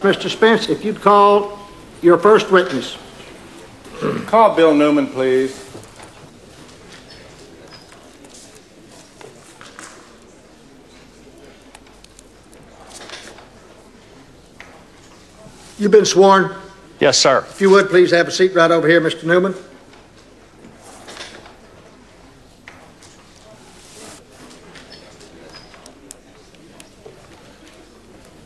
Mr. Spence, if you'd call your first witness. Call Bill Newman, please. You've been sworn. Yes, sir. If you would, please have a seat right over here, Mr. Newman.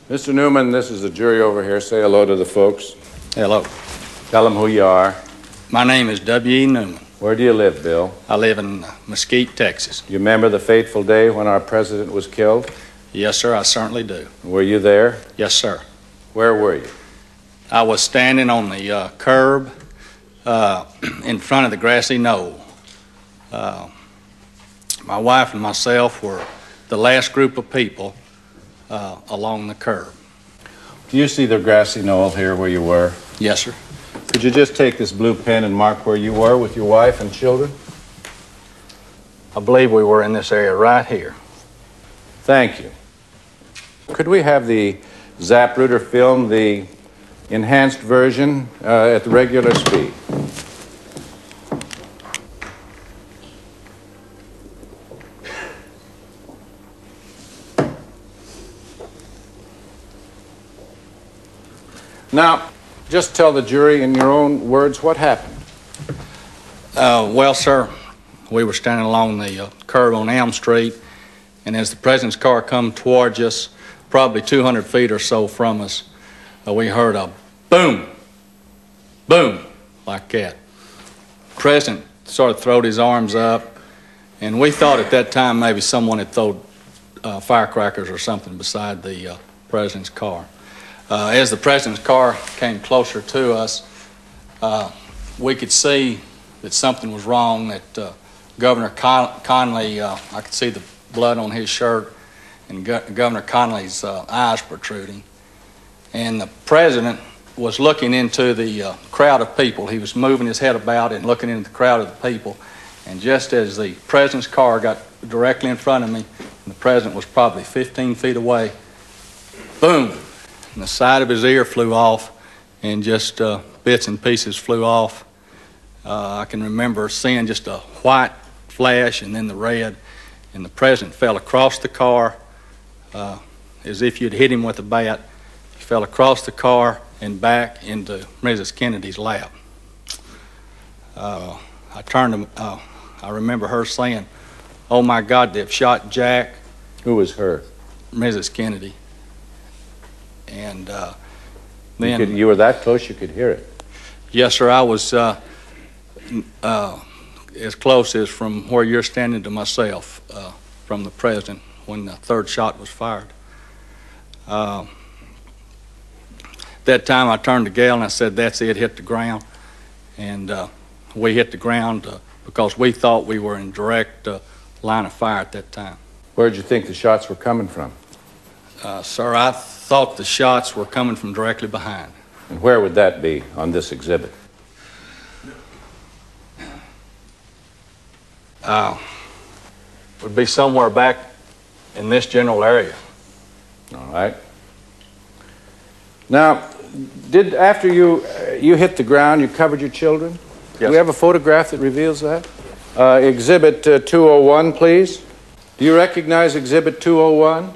Mr. Newman, this is the jury over here. Say hello to the folks. Hello. Tell them who you are. My name is W.E. Newman. Where do you live, Bill? I live in Mesquite, Texas. Do you remember the fateful day when our president was killed? Yes, sir, I certainly do. Were you there? Yes, sir. Where were you? I was standing on the curb in front of the grassy knoll. My wife and myself were the last group of people along the curb. Do you see the grassy knoll here where you were? Yes, sir. Could you just take this blue pen and mark where you were with your wife and children? I believe we were in this area right here. Thank you. Could we have the Zapruder film, the enhanced version, at the regular speed? Now, just tell the jury in your own words what happened. Well, sir, we were standing along the curb on Elm Street, and as the president's car come towards us, probably 200 feet or so from us, we heard a boom, boom, like that. The president sort of throwed his arms up, and we thought at that time maybe someone had thrown firecrackers or something beside the president's car. As the president's car came closer to us, we could see that something was wrong, that Governor Connolly, I could see the blood on his shirt, and Governor Connolly's eyes protruding. And the president was looking into the crowd of people. He was moving his head about and looking into the crowd of the people. And just as the president's car got directly in front of me, and the president was probably 15 feet away, boom! And the side of his ear flew off, and just bits and pieces flew off. I can remember seeing just a white flash and then the red, and the president fell across the car as if you'd hit him with a bat. He fell across the car and back into Mrs. Kennedy's lap. I turned to, I remember her saying, "Oh my God, they've shot Jack." Who was her? Mrs. Kennedy. And then you were that close you could hear it? Yes, sir. I was as close as from where you're standing to myself, from the president, when the third shot was fired. That time I turned to Gail and I said, "That's it, hit the ground." And we hit the ground because we thought we were in direct line of fire at that time. Where did you think the shots were coming from? Sir, I thought the shots were coming from directly behind. And where would that be on this exhibit? Would be somewhere back in this general area. All right. Now, after you hit the ground, you covered your children? Yes. Do we have a photograph that reveals that? Exhibit 201, please. Do you recognize Exhibit 201?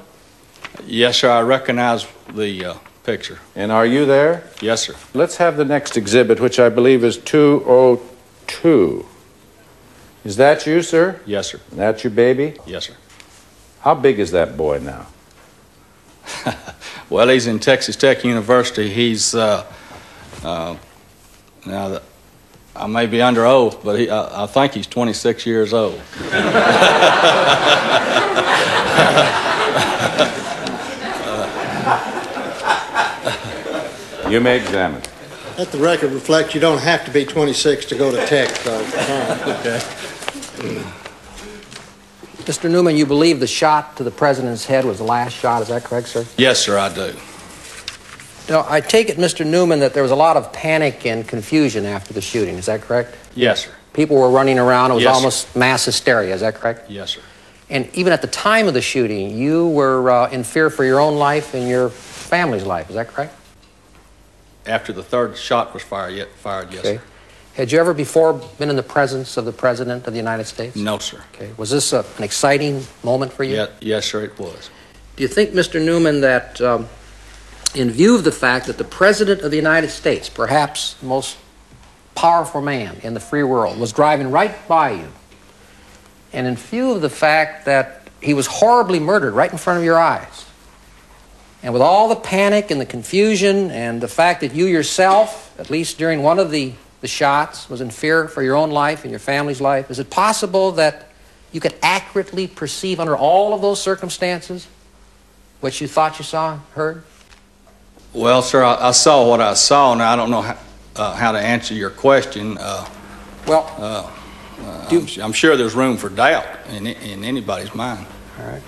Yes, sir. I recognize the picture. And are you there? Yes, sir. Let's have the next exhibit, which I believe is 202. Is that you, sir? Yes, sir. And that's your baby? Yes, sir. How big is that boy now? Well, he's in Texas Tech University. He's now I may be under oath, but I think he's 26 years old. You may examine. Let the record reflect you don't have to be 26 to go to Tech, though. Okay. Mr. Newman, you believe the shot to the president's head was the last shot, is that correct, sir? Yes, sir, I do. Now, I take it, Mr. Newman, that there was a lot of panic and confusion after the shooting, is that correct? Yes, sir. People were running around, it was Yes, almost mass hysteria, is that correct? Yes, sir. And even at the time of the shooting, you were in fear for your own life and your family's life, is that correct? after the third shot was fired, yes, Okay. sir. Had you ever before been in the presence of the President of the United States? No, sir. Okay. Was this an exciting moment for you? Yes, sir, it was. Do you think, Mr. Newman, that in view of the fact that the President of the United States, perhaps the most powerful man in the free world, was driving right by you, and in view of the fact that he was horribly murdered right in front of your eyes, and with all the panic and the confusion and the fact that you yourself, at least during one of the shots, was in fear for your own life and your family's life, is it possible that you could accurately perceive under all of those circumstances what you thought you saw, heard? Well, sir, I saw what I saw. Now, I don't know how to answer your question. I'm sure there's room for doubt in anybody's mind. All right.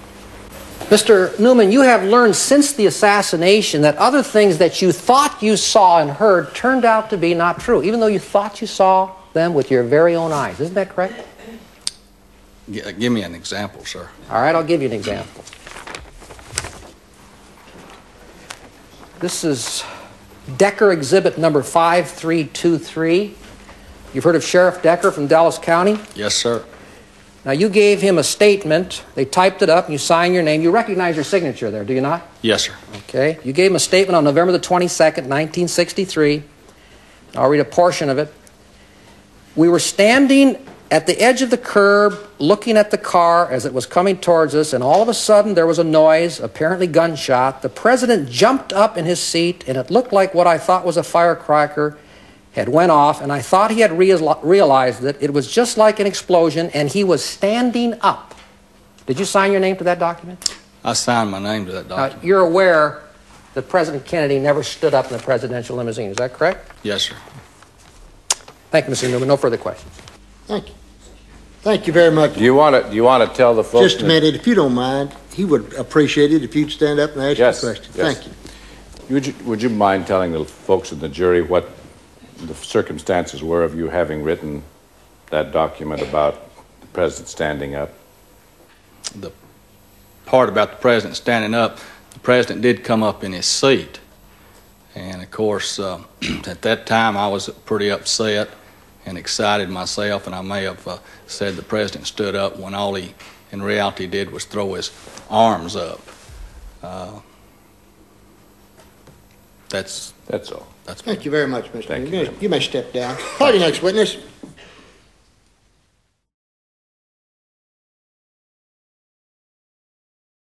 Mr. Newman, you have learned since the assassination that other things that you thought you saw and heard turned out to be not true, even though you thought you saw them with your very own eyes. Isn't that correct? Give me an example, sir. All right, I'll give you an example. This is Decker exhibit number 5323. You've heard of Sheriff Decker from Dallas County? Yes, sir. Now, you gave him a statement. They typed it up, and you signed your name. You recognize your signature there, do you not? Yes, sir. Okay. You gave him a statement on November the 22nd, 1963. I'll read a portion of it. We were standing at the edge of the curb looking at the car as it was coming towards us, and all of a sudden there was a noise, apparently gunshot. The President jumped up in his seat, and it looked like what I thought was a firecracker had went off, and I thought he had realized that it was just like an explosion, and he was standing up. Did you sign your name to that document? I signed my name to that document. You're aware that President Kennedy never stood up in the presidential limousine, is that correct? Yes, sir. Thank you, Mr. Newman. No further questions. Thank you. Thank you very much. Do you want to tell the folks? Just a minute, if you don't mind, he would appreciate it if you'd stand up and ask Yes, your question. yes. Thank you. Would you mind telling the folks in the jury what the circumstances were of you having written that document about the President standing up? The part about the President standing up, the President did come up in his seat. And, of course, at that time I was pretty upset and excited myself, and I may have said the President stood up when all he in reality did was throw his arms up. That's all. That's Thank you very much, Mr. Thank Newman. you. You may step down. Call your next witness.